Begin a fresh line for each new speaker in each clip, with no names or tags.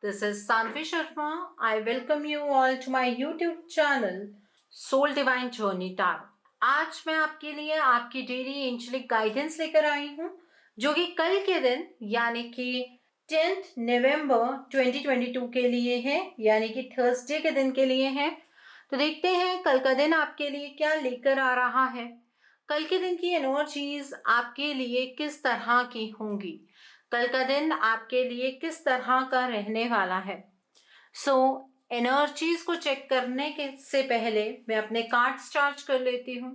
This is Sanvi Sharma. I welcome you all to my YouTube channel Soul Divine Journey Tarot. आज मैं आपके लिए आपकी daily angelic guidance लेकर आई हूँ जो कि कल के दिन यानी कि 10th नवंबर 2022 के लिए है, यानी कि थर्सडे के दिन के लिए है। तो देखते हैं कल का दिन आपके लिए क्या लेकर आ रहा है। कल के दिन की एनर्जीज आपके लिए किस तरह की होंगी, कल का दिन आपके लिए किस तरह का रहने वाला है। एनर्जीज को चेक करने के से पहले मैं अपने कार्ड्स चार्ज कर लेती हूँ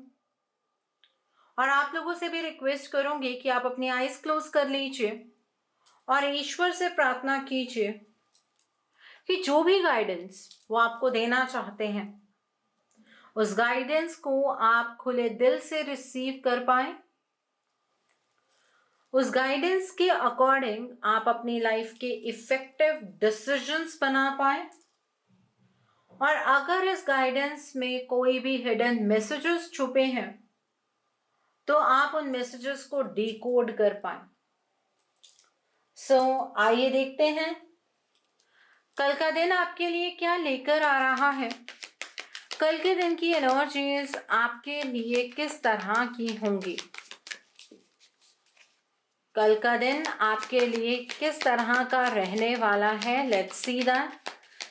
और आप लोगों से भी रिक्वेस्ट करूंगी कि आप अपनी आईज क्लोज कर लीजिए और ईश्वर से प्रार्थना कीजिए कि जो भी गाइडेंस वो आपको देना चाहते हैं उस गाइडेंस को आप खुले दिल से रिसीव कर पाए, उस गाइडेंस के अकॉर्डिंग आप अपनी लाइफ के इफेक्टिव डिसीजंस बना पाए और अगर इस गाइडेंस में कोई भी हिडन मैसेजेस छुपे हैं तो आप उन मैसेजेस को डिकोड कर पाए। आइए देखते हैं कल का दिन आपके लिए क्या लेकर आ रहा है। कल के दिन की एनर्जीज आपके लिए किस तरह की होंगी, कल का दिन आपके लिए किस तरह का रहने वाला है। लेट्स सी दैट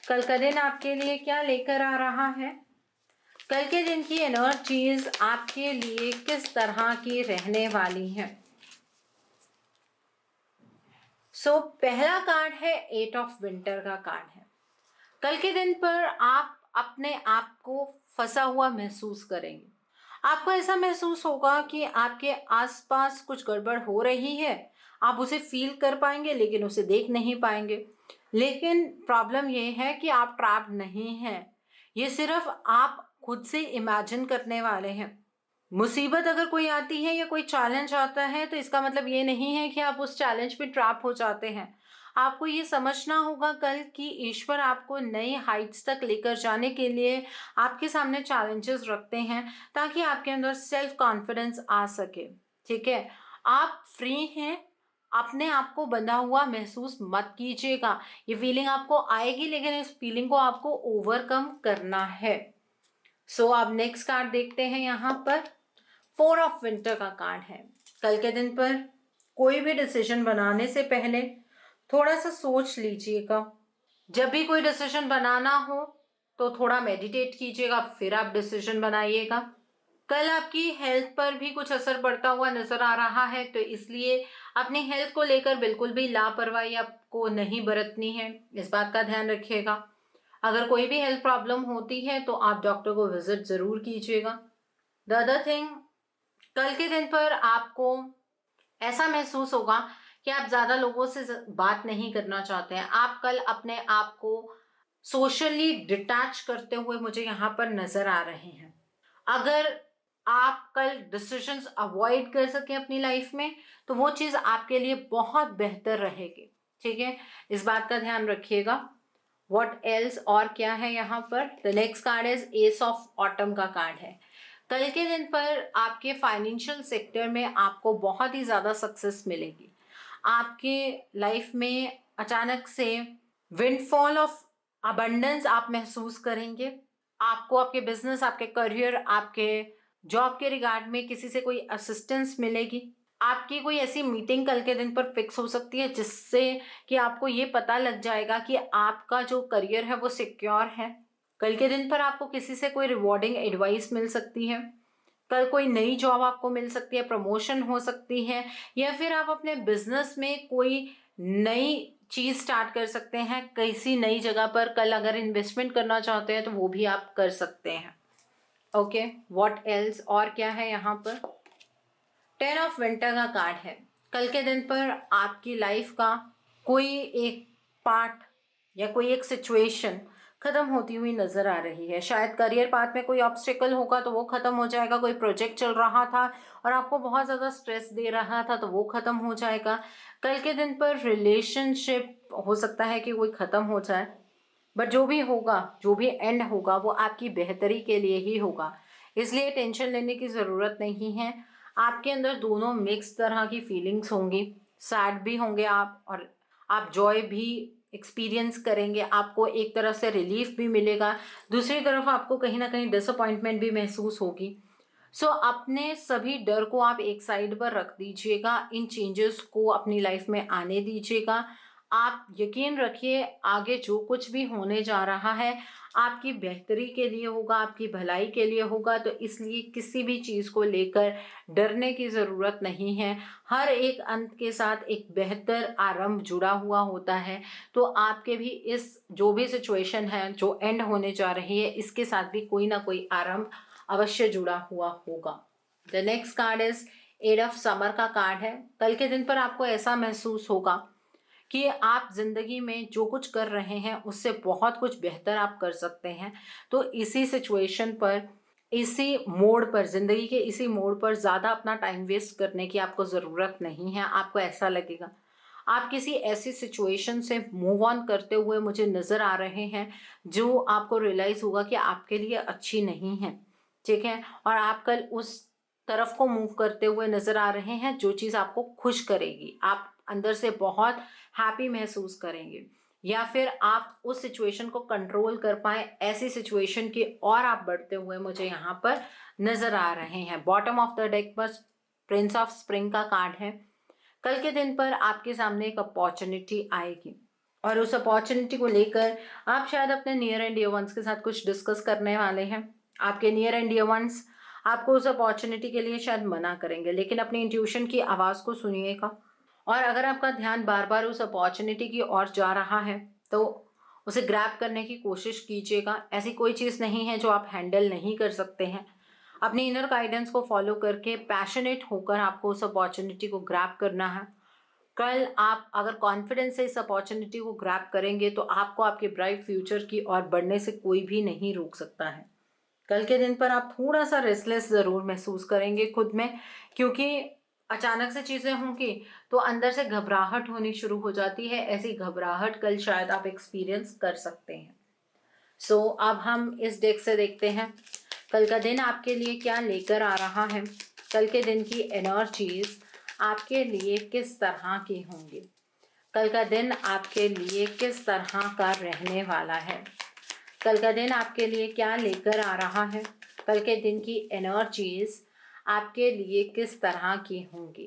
कल का दिन आपके लिए क्या लेकर आ रहा है, कल के दिन की एनर्जीज आपके लिए किस तरह की रहने वाली है। पहला कार्ड है 8 ऑफ विंटर का कार्ड है। कल के दिन पर आप अपने आप को फंसा हुआ महसूस करेंगे। आपको ऐसा महसूस होगा कि आपके आसपास कुछ गड़बड़ हो रही है, आप उसे फील कर पाएंगे लेकिन उसे देख नहीं पाएंगे। लेकिन प्रॉब्लम यह है कि आप ट्रैप नहीं हैं, ये सिर्फ आप खुद से इमेजिन करने वाले हैं। मुसीबत अगर कोई आती है या कोई चैलेंज आता है तो इसका मतलब ये नहीं है कि आप उस चैलेंज पे ट्रैप हो जाते हैं। आपको ये समझना होगा कल कि ईश्वर आपको नई हाइट्स तक लेकर जाने के लिए आपके सामने चैलेंजेस रखते हैं ताकि आपके अंदर सेल्फ कॉन्फिडेंस आ सके। ठीक है, आप फ्री हैं, अपने आप को बंधा हुआ महसूस मत कीजिएगा। ये फीलिंग आपको आएगी लेकिन इस फीलिंग को आपको ओवरकम करना है। आप नेक्स्ट कार्ड देखते हैं। यहाँ पर 4 ऑफ विंटर का कार्ड है। कल के दिन पर कोई भी डिसीजन बनाने से पहले थोड़ा सा सोच लीजिएगा। जब भी कोई डिसीजन बनाना हो तो थोड़ा मेडिटेट कीजिएगा, फिर आप डिसीजन बनाइएगा। कल आपकी हेल्थ पर भी कुछ असर पड़ता हुआ नजर आ रहा है, तो इसलिए अपनी हेल्थ को लेकर बिल्कुल भी लापरवाही आपको नहीं बरतनी है, इस बात का ध्यान रखिएगा। अगर कोई भी हेल्थ प्रॉब्लम होती है तो आप डॉक्टर को विजिट जरूर कीजिएगा। द अदर थिंग, कल के दिन पर आपको ऐसा महसूस होगा कि आप ज़्यादा लोगों से बात नहीं करना चाहते हैं। आप कल अपने आप को सोशली डिटैच करते हुए मुझे यहाँ पर नज़र आ रहे हैं। अगर आप कल डिसीजंस अवॉइड कर सकें अपनी लाइफ में तो वो चीज़ आपके लिए बहुत बेहतर रहेगी। ठीक है, इस बात का ध्यान रखिएगा। व्हाट एल्स, और क्या है यहाँ पर। The next card is S of autumn का कार्ड है। कल के दिन पर आपके फाइनेंशियल सेक्टर में आपको बहुत ही ज़्यादा सक्सेस मिलेगी। आपके लाइफ में अचानक से विंडफॉल ऑफ अबंडेंस आप महसूस करेंगे। आपको आपके बिजनेस, आपके करियर, आपके जॉब के रिगार्ड में किसी से कोई असिस्टेंस मिलेगी। आपकी कोई ऐसी मीटिंग कल के दिन पर फिक्स हो सकती है जिससे कि आपको ये पता लग जाएगा कि आपका जो करियर है वो सिक्योर है। कल के दिन पर आपको किसी से कोई रिवॉर्डिंग एडवाइस मिल सकती है। कल कोई नई जॉब आपको मिल सकती है, प्रमोशन हो सकती है, या फिर आप अपने बिजनेस में कोई नई चीज़ स्टार्ट कर सकते हैं। किसी नई जगह पर कल अगर इन्वेस्टमेंट करना चाहते हैं तो वो भी आप कर सकते हैं। ओके, व्हाट एल्स, और क्या है यहाँ पर। 10 ऑफ विंटर का कार्ड है। कल के दिन पर आपकी लाइफ का कोई एक पार्ट या कोई एक सिचुएशन खत्म होती हुई नजर आ रही है। शायद करियर पाथ में कोई ऑब्स्टिकल होगा तो वो खत्म हो जाएगा। कोई प्रोजेक्ट चल रहा था और आपको बहुत ज़्यादा स्ट्रेस दे रहा था तो वो खत्म हो जाएगा। कल के दिन पर रिलेशनशिप हो सकता है कि कोई खत्म हो जाए, बट जो भी होगा, जो भी एंड होगा वो आपकी बेहतरी के लिए ही होगा, इसलिए टेंशन लेने की ज़रूरत नहीं है। आपके अंदर दोनों मिक्स तरह की फीलिंग्स होंगी। सैड भी होंगे आप और आप जॉय भी एक्सपीरियंस करेंगे, आपको एक तरफ से रिलीफ भी मिलेगा, दूसरी तरफ आपको कहीं ना कहीं डिसअपॉइंटमेंट भी महसूस होगी। सो अपने सभी डर को आप एक साइड पर रख दीजिएगा, इन चेंजेस को अपनी लाइफ में आने दीजिएगा। आप यकीन रखिए, आगे जो कुछ भी होने जा रहा है आपकी बेहतरी के लिए होगा, आपकी भलाई के लिए होगा, तो इसलिए किसी भी चीज़ को लेकर डरने की ज़रूरत नहीं है। हर एक अंत के साथ एक बेहतर आरंभ जुड़ा हुआ होता है। तो आपके भी इस जो भी सिचुएशन है जो एंड होने जा रही है, इसके साथ भी कोई ना कोई आरंभ अवश्य जुड़ा हुआ होगा। The next card is eight of summer का कार्ड है। कल के दिन पर आपको ऐसा महसूस होगा कि आप जिंदगी में जो कुछ कर रहे हैं उससे बहुत कुछ बेहतर आप कर सकते हैं। तो इसी सिचुएशन पर, इसी मोड़ पर, जिंदगी के इसी मोड़ पर ज़्यादा अपना टाइम वेस्ट करने की आपको ज़रूरत नहीं है। आपको ऐसा लगेगा आप किसी ऐसी सिचुएशन से मूव ऑन करते हुए मुझे नज़र आ रहे हैं जो आपको रियलाइज़ होगा कि आपके लिए अच्छी नहीं है, ठीक है। और आप कल उस तरफ को मूव करते हुए नज़र आ रहे हैं जो चीज़ आपको खुश करेगी, आप अंदर से बहुत हैप्पी महसूस करेंगे, या फिर आप उस सिचुएशन को कंट्रोल कर पाए, ऐसी सिचुएशन की और आप बढ़ते हुए मुझे यहाँ पर नज़र आ रहे हैं। बॉटम ऑफ द डेक पर प्रिंस ऑफ स्प्रिंग का कार्ड है। कल के दिन पर आपके सामने एक अपॉर्चुनिटी आएगी और उस अपॉर्चुनिटी को लेकर आप शायद अपने नियर एंड डियर वंस के साथ कुछ डिस्कस करने वाले हैं। आपके नियर एंड डियर वंस आपको उस अपॉर्चुनिटी के लिए शायद मना करेंगे, लेकिन अपनी इंट्यूशन की आवाज़ को सुनिएगा। और अगर आपका ध्यान बार बार उस अपॉर्चुनिटी की ओर जा रहा है तो उसे ग्रैब करने की कोशिश कीजिएगा। ऐसी कोई चीज़ नहीं है जो आप हैंडल नहीं कर सकते हैं। अपनी इनर गाइडेंस को फॉलो करके पैशनेट होकर आपको उस अपॉर्चुनिटी को ग्रैब करना है। कल आप अगर कॉन्फिडेंस से इस अपॉर्चुनिटी को ग्रैब करेंगे तो आपको आपके ब्राइट फ्यूचर की ओर बढ़ने से कोई भी नहीं रोक सकता है। कल के दिन पर आप थोड़ा सा रेस्टलेस ज़रूर महसूस करेंगे खुद में, क्योंकि अचानक से चीज़ें होंगी तो अंदर से घबराहट होनी शुरू हो जाती है। ऐसी घबराहट कल शायद आप एक्सपीरियंस कर सकते हैं। सो अब हम इस डेक से देखते हैं कल का दिन आपके लिए क्या लेकर आ रहा है। कल के दिन की एनर्जीज आपके लिए किस तरह की होंगी, कल का दिन आपके लिए किस तरह का रहने वाला है, कल का दिन आपके लिए क्या लेकर आ रहा है, कल के दिन की एनर्जीज आपके लिए किस तरह की होंगी।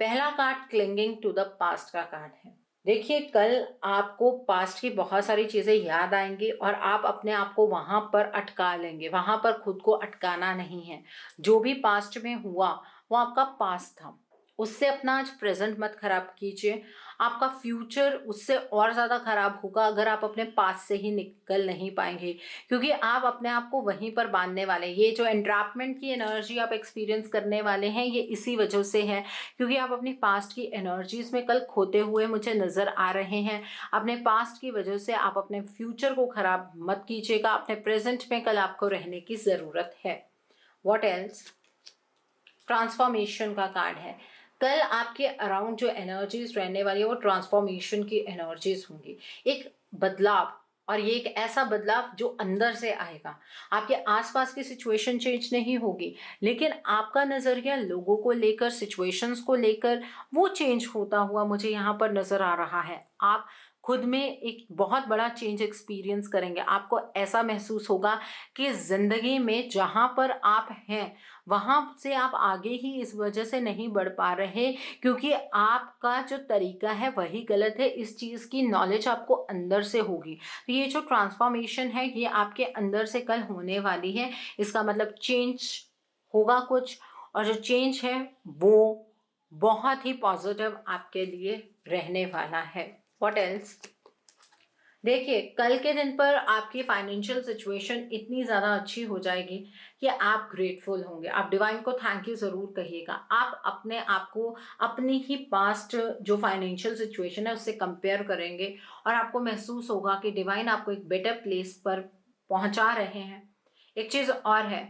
पहला card clinging to the past का कार्ड है। देखिए, कल आपको पास्ट की बहुत सारी चीज़ें याद आएंगी और आप अपने आप को वहाँ पर अटका लेंगे। वहाँ पर खुद को अटकाना नहीं है। जो भी पास्ट में हुआ वो आपका पास्ट था, उससे अपना आज प्रेजेंट मत खराब कीजिए। आपका फ्यूचर उससे और ज़्यादा खराब होगा अगर आप अपने पास से ही निकल नहीं पाएंगे, क्योंकि आप अपने आप को वहीं पर बांधने वाले हैं। ये जो एंट्रैपमेंट की एनर्जी आप एक्सपीरियंस करने वाले हैं ये इसी वजह से है, क्योंकि आप अपनी पास्ट की एनर्जीज में कल खोते हुए मुझे नज़र आ रहे हैं। अपने पास्ट की वजह से आप अपने फ्यूचर को खराब मत कीजिएगा। अपने प्रेजेंट में कल आपको रहने की ज़रूरत है। What else? ट्रांसफॉर्मेशन का कार्ड है। कल आपके अराउंड जो एनर्जीज रहने वाली है वो ट्रांसफॉर्मेशन की एनर्जीज होंगी, एक बदलाव। और ये एक ऐसा बदलाव जो अंदर से आएगा। आपके आसपास की सिचुएशन चेंज नहीं होगी, लेकिन आपका नज़रिया लोगों को लेकर, सिचुएशंस को लेकर वो चेंज होता हुआ मुझे यहाँ पर नज़र आ रहा है। आप खुद में एक बहुत बड़ा चेंज एक्सपीरियंस करेंगे। आपको ऐसा महसूस होगा कि ज़िंदगी में जहाँ पर आप हैं वहाँ से आप आगे ही इस वजह से नहीं बढ़ पा रहे क्योंकि आपका जो तरीका है वही गलत है। इस चीज़ की नॉलेज आपको अंदर से होगी। तो ये जो ट्रांसफॉर्मेशन है ये आपके अंदर से कल होने वाली है। इसका मतलब चेंज होगा कुछ, और जो चेंज है वो बहुत ही पॉजिटिव आपके लिए रहने वाला है। What else? देखिए, कल के दिन पर आपकी फाइनेंशियल सिचुएशन इतनी ज़्यादा अच्छी हो जाएगी कि आप ग्रेटफुल होंगे। आप डिवाइन को थैंक यू ज़रूर कहिएगा। आप अपने आप को अपनी ही पास्ट जो फाइनेंशियल सिचुएशन है उससे कंपेयर करेंगे और आपको महसूस होगा कि डिवाइन आपको एक बेटर प्लेस पर पहुंचा रहे हैं। एक चीज़ और है,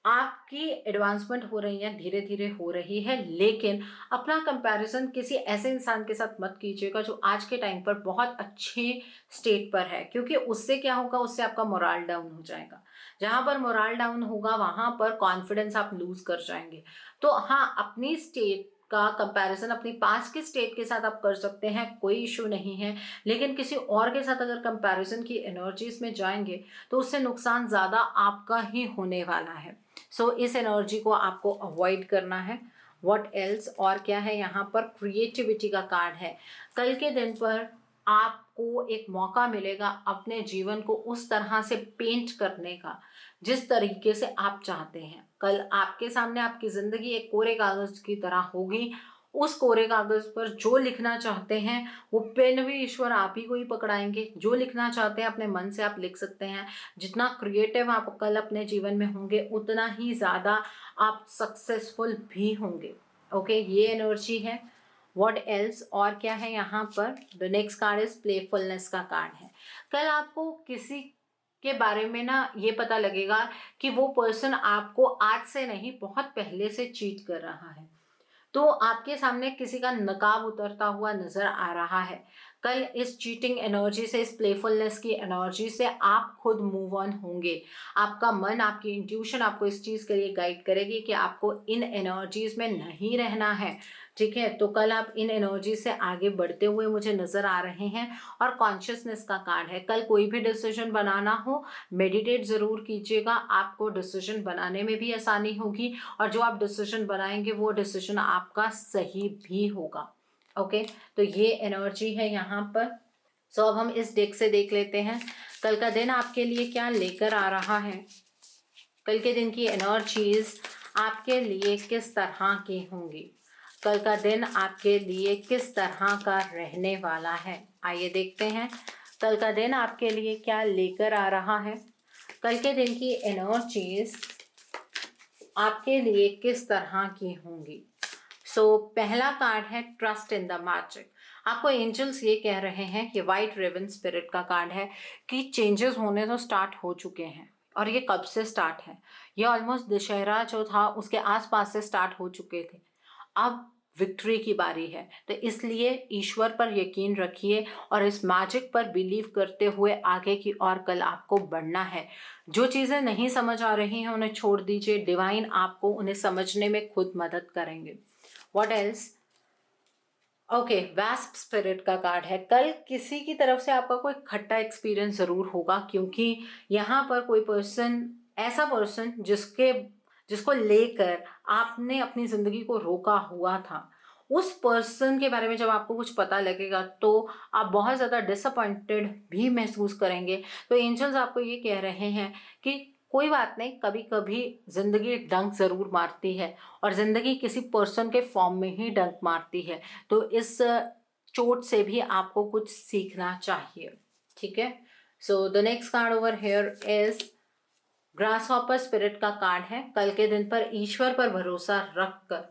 आपकी एडवांसमेंट हो रही है, धीरे धीरे हो रही है, लेकिन अपना कंपैरिजन किसी ऐसे इंसान के साथ मत कीजिएगा जो आज के टाइम पर बहुत अच्छे स्टेट पर है, क्योंकि उससे क्या होगा, उससे आपका मोराल डाउन हो जाएगा। जहाँ पर मोराल डाउन होगा वहाँ पर कॉन्फिडेंस आप लूज कर जाएंगे। तो हाँ, अपनी स्टेट का कंपैरिजन अपनी पास्ट के स्टेट के साथ आप कर सकते हैं, कोई इशू नहीं है। लेकिन किसी और के साथ अगर कंपैरिजन की एनर्जीज में जाएंगे तो उससे नुकसान ज़्यादा आपका ही होने वाला है। सो इस एनर्जी को आपको अवॉइड करना है। व्हाट एल्स, और क्या है यहाँ पर, क्रिएटिविटी का कार्ड है। कल के दिन पर आपको एक मौका मिलेगा अपने जीवन को उस तरह से पेंट करने का जिस तरीके से आप चाहते हैं। कल आपके सामने आपकी ज़िंदगी एक कोरे कागज़ की तरह होगी। उस कोरे कागज़ पर जो लिखना चाहते हैं वो पेन भी ईश्वर आप ही को ही पकड़ाएंगे। जो लिखना चाहते हैं अपने मन से आप लिख सकते हैं। जितना क्रिएटिव आप कल अपने जीवन में होंगे उतना ही ज़्यादा आप सक्सेसफुल भी होंगे। ओके, ये एनर्जी है। व्हाट एल्स, और क्या है यहाँ पर, the next card is playfulness का कार्ड है। कल आपको किसी के बारे में ना ये पता लगेगा कि वो पर्सन आपको आज से नहीं बहुत पहले से चीट कर रहा है। तो आपके सामने किसी का नकाब उतरता हुआ नजर आ रहा है। कल इस चीटिंग एनर्जी से, इस प्लेफुलनेस की एनर्जी से आप खुद मूव ऑन होंगे। आपका मन, आपकी इंट्यूशन आपको इस चीज़ के लिए गाइड करेगी कि आपको इन एनर्जीज में नहीं रहना है। ठीक है, तो कल आप इन एनर्जी से आगे बढ़ते हुए मुझे नज़र आ रहे हैं। और कॉन्शियसनेस का कार्ड है। कल कोई भी डिसीजन बनाना हो, मेडिटेट ज़रूर कीजिएगा, आपको डिसीजन बनाने में भी आसानी होगी। और जो आप डिसीजन बनाएंगे वो डिसीजन आपका सही भी होगा। ओके, तो ये एनर्जी है यहाँ पर। सो अब हम इस डेक से देख लेते हैं कल का दिन आपके लिए क्या लेकर आ रहा है। कल के दिन की एनर्जीज आपके लिए किस तरह की होंगी, कल का दिन आपके लिए किस तरह का रहने वाला है। आइए देखते हैं कल का दिन आपके लिए क्या लेकर आ रहा है। कल के दिन की एनर्जीज आपके लिए किस तरह की होंगी। सो पहला कार्ड है ट्रस्ट इन द मैजिक। आपको एंजल्स ये कह रहे हैं कि वाइट रिबन स्पिरिट का कार्ड है कि चेंजेस होने तो स्टार्ट हो चुके हैं। और ये कब से स्टार्ट है, ये ऑलमोस्ट दशहरा जो था उसके आसपास से स्टार्ट हो चुके थे। अब विक्ट्री की बारी है, तो इसलिए ईश्वर पर यकीन रखिए और इस मैजिक पर बिलीव करते हुए आगे की ओर कल आपको बढ़ना है। जो चीज़ें नहीं समझ आ रही हैं उन्हें छोड़ दीजिए, डिवाइन आपको उन्हें समझने में खुद मदद करेंगे। What else, okay, wasp spirit का कार्ड है। कल किसी की तरफ से आपका कोई खट्टा एक्सपीरियंस ज़रूर होगा, क्योंकि यहाँ पर कोई पर्सन, ऐसा पर्सन जिसको लेकर आपने अपनी ज़िंदगी को रोका हुआ था, उस पर्सन के बारे में जब आपको कुछ पता लगेगा तो आप बहुत ज़्यादा डिसअपॉइंटेड भी महसूस करेंगे। तो एंजल्स आपको ये कह रहे हैं कि कोई बात नहीं, कभी कभी ज़िंदगी डंक ज़रूर मारती है और ज़िंदगी किसी पर्सन के फॉर्म में ही डंक मारती है। तो इस चोट से भी आपको कुछ सीखना चाहिए। ठीक है, so the next card over here is grass hopper spirit का कार्ड है। कल के दिन पर ईश्वर पर भरोसा रखकर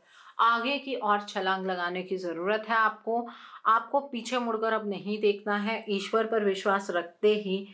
आगे की ओर छलांग लगाने की ज़रूरत है। आपको पीछे मुड़कर अब नहीं देखना है। ईश्वर पर विश्वास रखते ही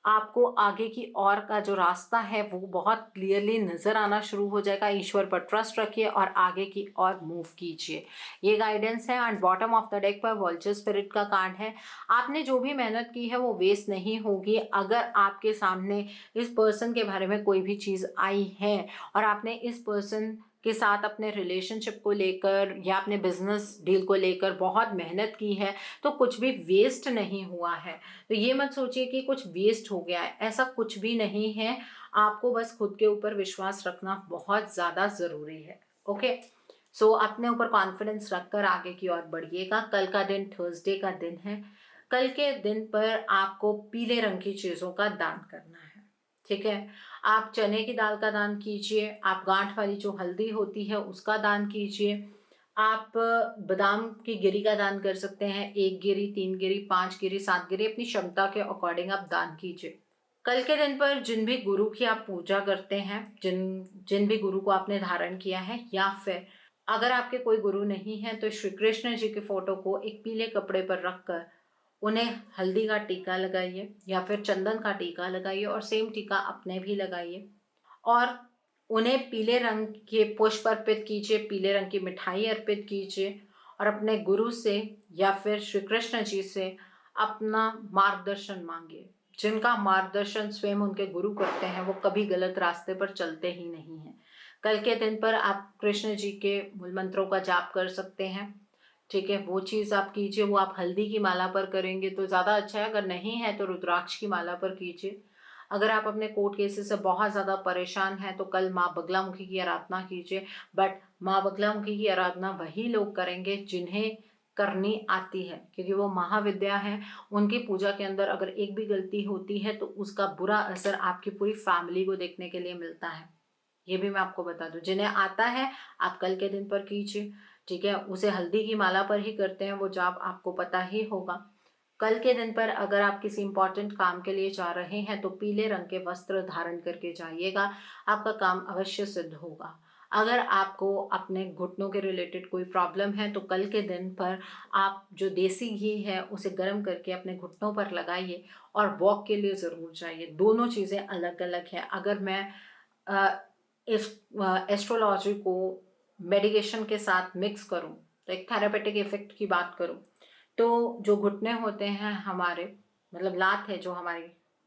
आपको आगे की ओर का जो रास्ता है वो बहुत क्लियरली नज़र आना शुरू हो जाएगा। ईश्वर पर ट्रस्ट रखिए और आगे की ओर मूव कीजिए, ये गाइडेंस है। And bottom of the deck पर वल्चर स्पिरिट का कार्ड है। आपने जो भी मेहनत की है वो वेस्ट नहीं होगी। अगर आपके सामने इस पर्सन के बारे में कोई भी चीज़ आई है और आपने इस पर्सन के साथ अपने रिलेशनशिप को लेकर या अपने बिजनेस डील को लेकर बहुत मेहनत की है, तो कुछ भी वेस्ट नहीं हुआ है। तो ये मत सोचिए कि कुछ वेस्ट हो गया है, ऐसा कुछ भी नहीं है। आपको बस खुद के ऊपर विश्वास रखना बहुत ज़्यादा ज़रूरी है। ओके, सो अपने ऊपर कॉन्फिडेंस रखकर आगे की ओर बढ़िएगा। कल का दिन थर्सडे का दिन है। कल के दिन पर आपको पीले रंग की चीज़ों का दान करना है। ठीक है, आप चने की दाल का दान कीजिए, आप गांठ वाली जो हल्दी होती है उसका दान कीजिए, आप बादाम की गिरी का दान कर सकते हैं। 1 गिरी, 3 गिरी, 5 गिरी, 7 गिरी, अपनी क्षमता के अकॉर्डिंग आप दान कीजिए। कल के दिन पर जिन भी गुरु की आप पूजा करते हैं, जिन भी गुरु को आपने धारण किया है, या फिर अगर आपके कोई गुरु नहीं है तो श्री कृष्ण जी के फोटो को एक पीले कपड़े पर रखकर उन्हें हल्दी का टीका लगाइए या फिर चंदन का टीका लगाइए और सेम टीका अपने भी लगाइए और उन्हें पीले रंग के पुष्प अर्पित कीजिए, पीले रंग की मिठाई अर्पित कीजिए और अपने गुरु से या फिर श्री कृष्ण जी से अपना मार्गदर्शन मांगिए। जिनका मार्गदर्शन स्वयं उनके गुरु करते हैं वो कभी गलत रास्ते पर चलते ही नहीं हैं। कल के दिन पर आप कृष्ण जी के मूल मंत्रों का जाप कर सकते हैं, ठीक है, वो चीज़ आप कीजिए। वो आप हल्दी की माला पर करेंगे तो ज़्यादा अच्छा है, अगर नहीं है तो रुद्राक्ष की माला पर कीजिए। अगर आप अपने कोर्ट केसेस से बहुत ज़्यादा परेशान हैं तो कल माँ बगलामुखी की आराधना कीजिए। बट माँ बगलामुखी की आराधना वही लोग करेंगे जिन्हें करनी आती है, क्योंकि वो महाविद्या है। उनकी पूजा के अंदर अगर एक भी गलती होती है तो उसका बुरा असर आपकी पूरी फैमिली को देखने के लिए मिलता है। ये भी मैं आपको बता दूं, जिन्हें आता है आप कल के दिन पर कीजिए, ठीक है। उसे हल्दी की माला पर ही करते हैं वो जाप, आपको पता ही होगा। कल के दिन पर अगर आप किसी इंपॉर्टेंट काम के लिए जा रहे हैं तो पीले रंग के वस्त्र धारण करके जाइएगा, आपका काम अवश्य सिद्ध होगा। अगर आपको अपने घुटनों के रिलेटेड कोई प्रॉब्लम है तो कल के दिन पर आप जो देसी घी है उसे गर्म करके अपने घुटनों पर लगाइए और वॉक के लिए ज़रूर जाइए। दोनों चीज़ें अलग अलग हैं। अगर मैं इस एस्ट्रोलॉजी को मेडिकेशन के साथ मिक्स करूं, तो एक थेरापेटिक इफेक्ट की बात करूं, तो जो घुटने होते हैं हमारे, मतलब लात है जो हमारी,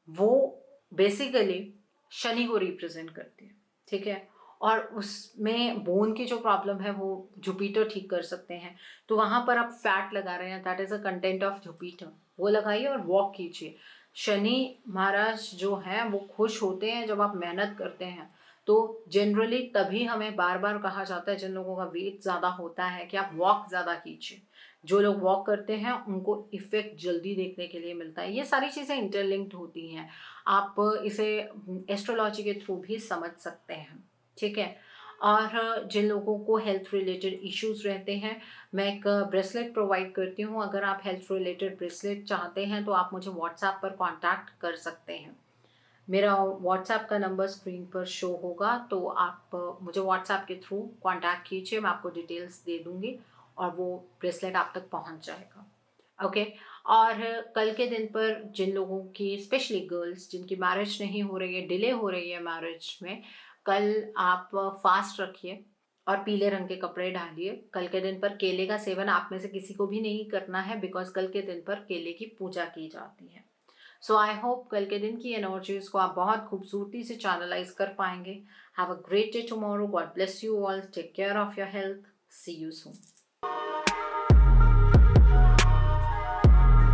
वो बेसिकली शनि को रिप्रेजेंट करती है, ठीक है। और उसमें बोन की जो प्रॉब्लम है वो जुपिटर ठीक कर सकते हैं। तो वहाँ पर आप फैट लगा रहे हैं, that is a content of Jupiter, वो लगाइए और वॉक कीजिए। शनि महाराज जो हैं वो खुश होते हैं जब आप मेहनत करते हैं। तो जनरली तभी हमें बार बार कहा जाता है, जिन लोगों का वेट ज़्यादा होता है, कि आप वॉक ज़्यादा कीजिए। जो लोग वॉक करते हैं उनको इफ़ेक्ट जल्दी देखने के लिए मिलता है। ये सारी चीज़ें इंटरलिंक्ड होती हैं, आप इसे एस्ट्रोलॉजी के थ्रू भी समझ सकते हैं, ठीक है। और जिन लोगों को हेल्थ रिलेटेड इश्यूज रहते हैं, मैं एक ब्रेसलेट प्रोवाइड करती हूँ। अगर आप हेल्थ रिलेटेड ब्रेसलेट चाहते हैं तो आप मुझे व्हाट्सएप पर कांटेक्ट कर सकते हैं। मेरा व्हाट्सएप का नंबर स्क्रीन पर शो होगा, तो आप मुझे व्हाट्सएप के थ्रू कांटेक्ट कीजिए, मैं आपको डिटेल्स दे दूँगी और वो ब्रेसलेट आप तक पहुँच जाएगा, ओके। और कल के दिन पर जिन लोगों की, स्पेशली गर्ल्स जिनकी मैरिज नहीं हो रही है, डिले हो रही है मैरिज में, कल आप फास्ट रखिए और पीले रंग के कपड़े डालिए। कल के दिन पर केले का सेवन आप में से किसी को भी नहीं करना है, बिकॉज कल के दिन पर केले की पूजा की जाती है। सो आई होप कल के दिन की एनर्जीज को आप बहुत खूबसूरती से चैनलाइज कर पाएंगे। Have a great day tomorrow. God bless you all. Take care of your health. See you soon.